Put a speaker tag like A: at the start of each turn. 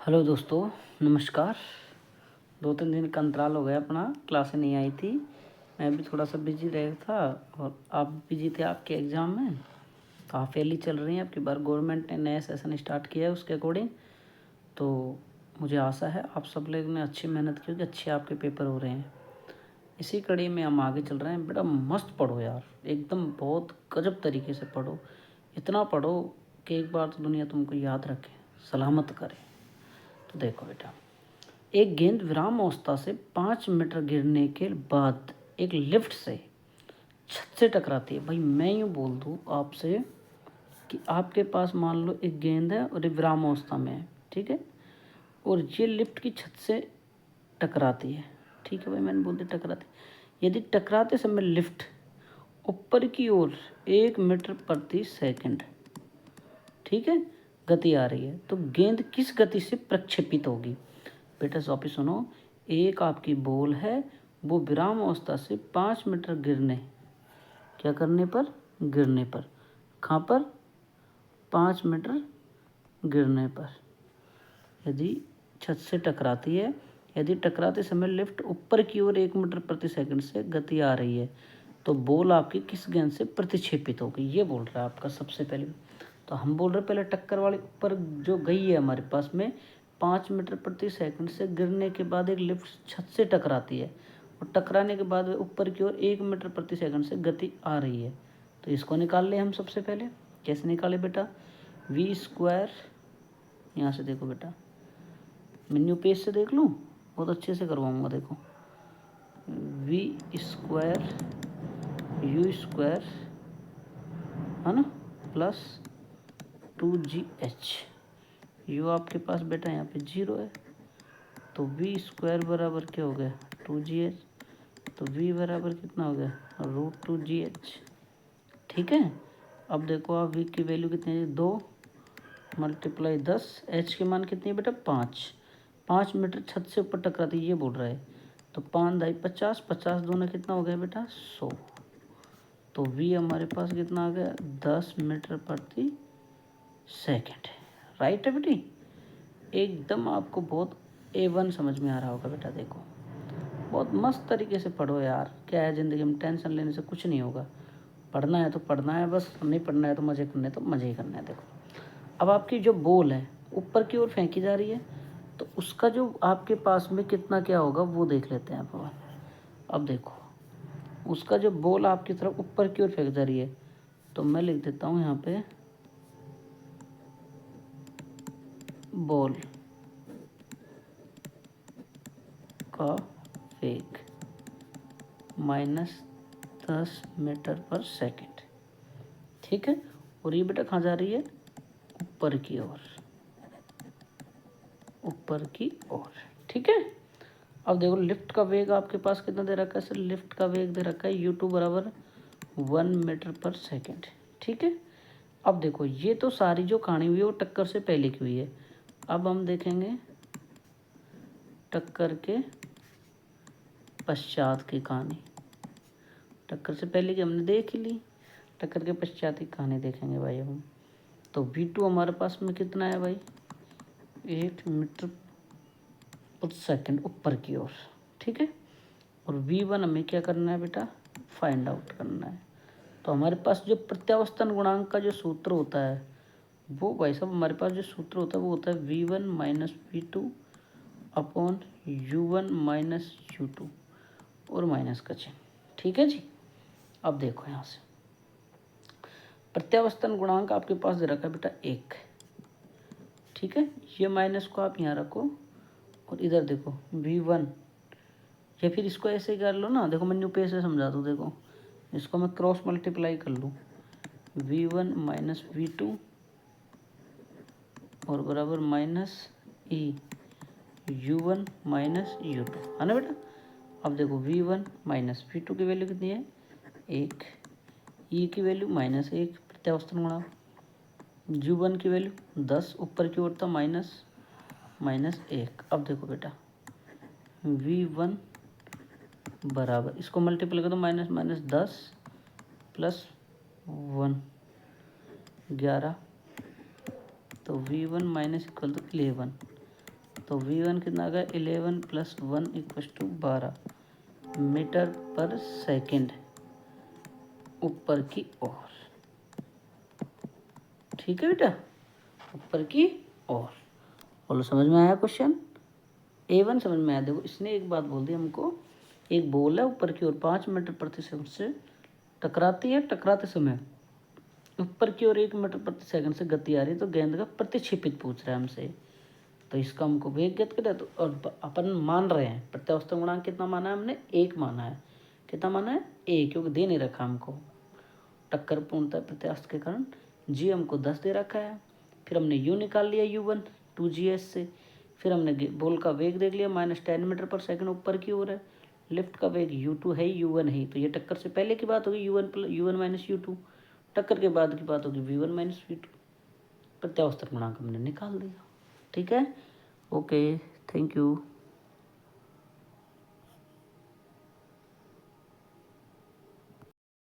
A: Hello दोस्तों, नमस्कार। 2-3 दिन का अंतराल हो गया, अपना क्लासें नहीं आई थी। मैं भी थोड़ा सा बिजी रहा था और आप बिजी थे आपके एग्ज़ाम में। तो हाफ ईयरली चल रही है, आपकी बार गवर्नमेंट ने नया सेशन स्टार्ट किया है उसके अकॉर्डिंग। तो मुझे आशा है आप सब लोगों ने अच्छी मेहनत की होगी, अच्छे आपके पेपर हो रहे हैं। इसी कड़ी में हम आगे चल रहे हैं। बेटा मस्त पढ़ो यार, एकदम बहुत गजब तरीके से पढ़ो। इतना पढ़ो कि एक बार तो दुनिया तुमको याद रखे, सलामत करे। तो देखो बेटा, एक गेंद विराम अवस्था से 5 मीटर गिरने के बाद एक लिफ्ट से छत से टकराती है। भाई मैं यूँ बोल दूँ आपसे कि आपके पास मान लो एक गेंद है और ये विराम अवस्था में है, ठीक है, और ये लिफ्ट की छत से टकराती है। ठीक है भाई, मैंने बोल दिया टकराती। यदि टकराते समय लिफ्ट ऊपर की ओर 1 मीटर प्रति सेकंड, ठीक है, गति आ रही है, तो गेंद किस गति से प्रक्षेपित होगी? बेटा वापिस सुनो, एक आपकी बॉल है, वो विराम अवस्था से 5 मीटर गिरने, क्या करने पर? गिरने पर। कहाँ पर? 5 मीटर गिरने पर। यदि छत से टकराती है, यदि टकराते समय लिफ्ट ऊपर की ओर 1 मीटर प्रति सेकंड से गति आ रही है, तो बॉल आपकी किस गेंद से प्रतिक्षेपित होगी? ये बोल रहा है आपका सबसे पहले। तो हम बोल रहे पहले टक्कर वाली ऊपर जो गई है हमारे पास में 5 मीटर प्रति सेकंड से गिरने के बाद एक लिफ्ट छत से टकराती है और टकराने के बाद ऊपर की ओर 1 मीटर प्रति सेकंड से गति आ रही है। तो इसको निकाल ले हम सबसे पहले। कैसे निकाले बेटा? v², यहाँ से देखो बेटा, मेन्यू पेज से देख लूँ, बहुत अच्छे से करवाऊँगा। देखो v² u², है ना, प्लस 2gh। यू आपके पास बेटा यहाँ पे 0 है, तो v² बराबर क्या हो गया? 2gh। तो v बराबर कितना हो गया? √2gh। ठीक है, अब देखो आप v की वैल्यू कितनी है? 2 × 10। h की मान कितनी है बेटा? 5। 5 मीटर छत से ऊपर टकराती, ये बोल रहा है। तो 5 × 50, 50 दूना कितना हो गया बेटा? 100। तो v हमारे पास कितना आ गया? 10 मीटर प्रति सेकंड। राइट है बेटी? एकदम आपको बहुत A1 समझ में आ रहा होगा बेटा। देखो बहुत मस्त तरीके से पढ़ो यार। क्या है ज़िंदगी में, टेंशन लेने से कुछ नहीं होगा। पढ़ना है तो पढ़ना है बस, नहीं पढ़ना है तो मज़े करने तो मज़े ही करना है। देखो अब आपकी जो बॉल है ऊपर की ओर फेंकी जा रही है, तो उसका जो आपके पास में कितना क्या होगा वो देख लेते हैं अपन। अब देखो उसका जो बॉल आपकी तरफ ऊपर की ओर फेंक जा रही है, तो मैं लिख देता हूँ यहाँ पे बॉल का वेग -10 मीटर पर सेकंड। ठीक है, और ये बेटा कहाँ जा रही है? ऊपर की ओर, ऊपर की ओर। ठीक है, अब देखो लिफ्ट का वेग आपके पास कितना दे रखा है? सर लिफ्ट का वेग दे रखा है u2 बराबर 1 मीटर पर सेकंड। ठीक है, अब देखो ये तो सारी जो कहानी हुई है वो टक्कर से पहले की हुई है। अब हम देखेंगे टक्कर के पश्चात की कहानी। टक्कर से पहले की हमने देख ही ली, टक्कर के पश्चात की कहानी देखेंगे भाई हम। तो v2 हमारे पास में कितना है भाई? 1 मीटर प्रति सेकंड ऊपर की ओर। ठीक है, और v1 हमें क्या करना है बेटा? फाइंड आउट करना है। तो हमारे पास जो प्रत्यावर्तन गुणांक का जो सूत्र होता है वो भाई साहब, हमारे पास जो सूत्र होता है वो होता है v1 - v2 upon u1 - u2 और माइनस का चिन्ह। ठीक है जी, अब देखो यहाँ से प्रत्यावर्तन गुणांक आपके पास दे रखा है बेटा 1। ठीक है, ये माइनस को आप यहाँ रखो और इधर देखो v1, या फिर इसको ऐसे कर लो ना। देखो मेन्यू पे से समझा दूँ। देखो इसको मैं क्रॉस मल्टीप्लाई कर लूँ, v1 - v2 और बराबर -e u1 - u2, है ना बेटा? अब देखो v1 - v2 की वैल्यू कितनी है? 1, e की वैल्यू -1 प्रत्यावर्तन गुणांक, u1 की वैल्यू 10 ऊपर की ओर था -1। अब देखो बेटा v1 बराबर, इसको मल्टीप्लाई कर दो, -10 प्लस 1 11, तो v1 - = 11 तो v1 कितना आ गया 11 + 1 = 12 मीटर पर सेकंड ऊपर की ओर। ठीक है बेटा, ऊपर की ओर। बोलो समझ में आया क्वेश्चन? A1 समझ में आया। देखो इसने एक बात बोल दी हमको, एक बॉल है ऊपर की ओर 5 मीटर प्रति सेकंड से टकराती है, टकराते समय ऊपर की ओर 1 मीटर प्रति सेकंड से गति आ रही है, तो गेंद का प्रतिक्षेपित पूछ रहा है हमसे। तो इसका हमको वेग ज्ञात करें, तो और अपन मान रहे हैं प्रत्यावर्तन गुणांक कितना माना है हमने, 1 माना है। कितना माना है? 1, क्योंकि दे नहीं रखा हमको टक्कर पूर्णतः प्रत्यावर्तन के कारण। जी हमको 10 दे रखा है। फिर हमने यू निकाल लिया U1 2GS से। फिर हमने बॉल का वेग देख लिया -10 मीटर पर सेकंड ऊपर की ओर है। लिफ्ट का वेग U2 है, U1 है, तो ये टक्कर से पहले की बात होगी U1 - U2। टक्कर के बाद की बात होगी V1 - V2। प्रत्यावर्तन गुणांक हमने निकाल दिया। ठीक है, ओके, थैंक यू।